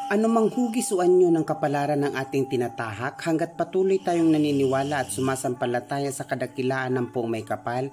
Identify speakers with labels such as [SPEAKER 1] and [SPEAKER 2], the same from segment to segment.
[SPEAKER 1] Anumang hugis o anyo ng kapalaran ng ating tinatahak, hanggat patuloy tayong naniniwala at sumasampalataya sa kadakilaan ng Poong May Kapal,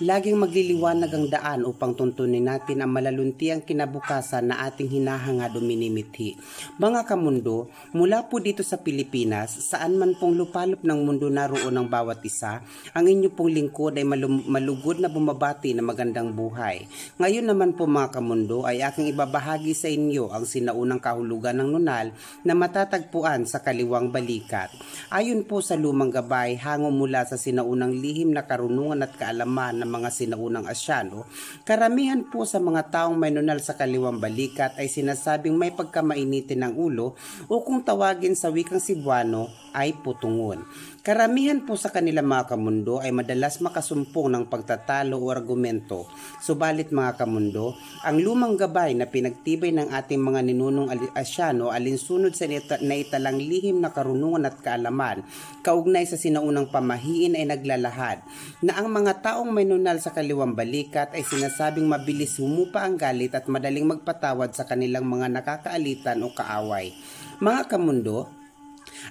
[SPEAKER 1] laging magliliwanag ang daan upang tuntunin natin ang malaluntiang kinabukasan na ating hinahangad o minimithi. Mga kamundo, mula po dito sa Pilipinas, saan man pong lupalop ng mundo naroon ng bawat isa, ang inyo pong lingkod ay malugod na bumabati na magandang buhay. Ngayon naman po mga kamundo ay aking ibabahagi sa inyo ang sinaunang kahulugan ng nunal na matatagpuan sa kaliwang balikat. Ayon po sa lumang gabay, hango mula sa sinaunang lihim na karunungan at kaalaman ng mga sinaunang Asyano, karamihan po sa mga taong may nunal sa kaliwang balikat ay sinasabing may pagkamainitin ng ulo o kung tawagin sa wikang Cebuano ay putungon. Karamihan po sa kanila mga kamundo ay madalas makasumpong ng pagtatalo o argumento. Subalit mga kamundo, ang lumang gabay na pinagtibay ng ating mga ninunong Asyano alinsunod sa naitalang lihim na karunungan at kaalaman, kaugnay sa sinaunang pamahiin ay naglalahad na ang mga taong may nunal sa kaliwang balikat ay sinasabing mabilis humupa ang galit at madaling magpatawad sa kanilang mga nakakaalitan o kaaway. Mga kamundo,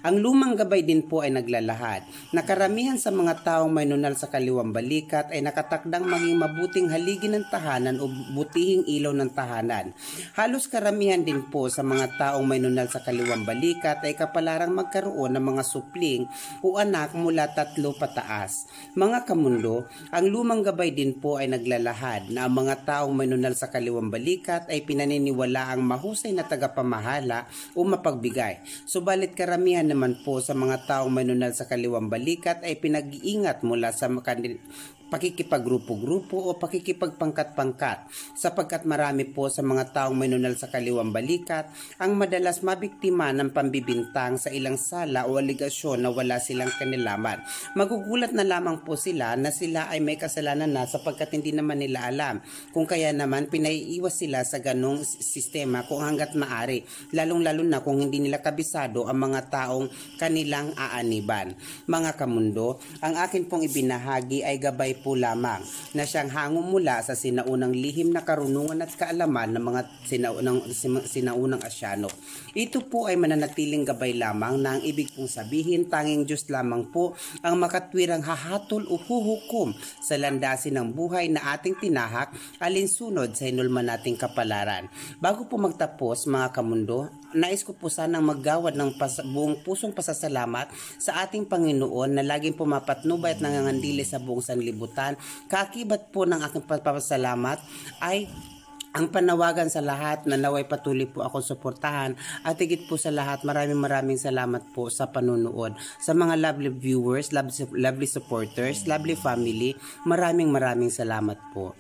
[SPEAKER 1] ang lumang gabay din po ay naglalahad na karamihan sa mga taong may nunal sa kaliwang balikat ay nakatakdang maging mabuting haligi ng tahanan o butihing ilaw ng tahanan. Halos karamihan din po sa mga taong may nunal sa kaliwang balikat ay kapalarang magkaroon ng mga supling o anak mula 3 pataas. Mga kamundo, ang lumang gabay din po ay naglalahad na ang mga taong may nunal sa kaliwang balikat ay pinaniniwala ang mahusay na tagapamahala o mapagbigay. Subalit karamihan naman po sa mga taong may nunal sa kaliwang balikat ay pinag-iingat mula sa pakikipagrupo-grupo o pakikipagpangkat-pangkat sapagkat marami po sa mga taong may nunal sa kaliwang balikat ang madalas mabiktima ng pambibintang sa ilang sala o aligasyon na wala silang kanilaman. Magugulat na lamang po sila na sila ay may kasalanan na sapagkat hindi naman nila alam, kung kaya naman pinaiiwas sila sa ganong sistema kung hanggat maaari, lalong-lalo na kung hindi nila kabisado ang mga taong kanilang aaniban. Mga kamundo, ang akin pong ibinahagi ay gabay po lamang na siyang hango mula sa sinaunang lihim na karunungan at kaalaman ng mga sinaunang Asyano. Ito po ay mananatiling gabay lamang na ang ibig pong sabihin tanging Diyos lamang po ang makatwirang hahatol o huhukom sa landasin ng buhay na ating tinahak alinsunod sa hinulman nating kapalaran. Bago po magtapos mga kamundo, nais ko po sanang maggawad ng buong pusong pasasalamat sa ating Panginoon na laging pumapatnubay at nangangandili sa buong sanlibutan. Kaakibat po ng aking pagpapasalamat ay ang panawagan sa lahat na naway patuloy po akong suportahan at higit po sa lahat maraming salamat po sa panunood. Sa mga lovely viewers, lovely supporters, lovely family, maraming salamat po.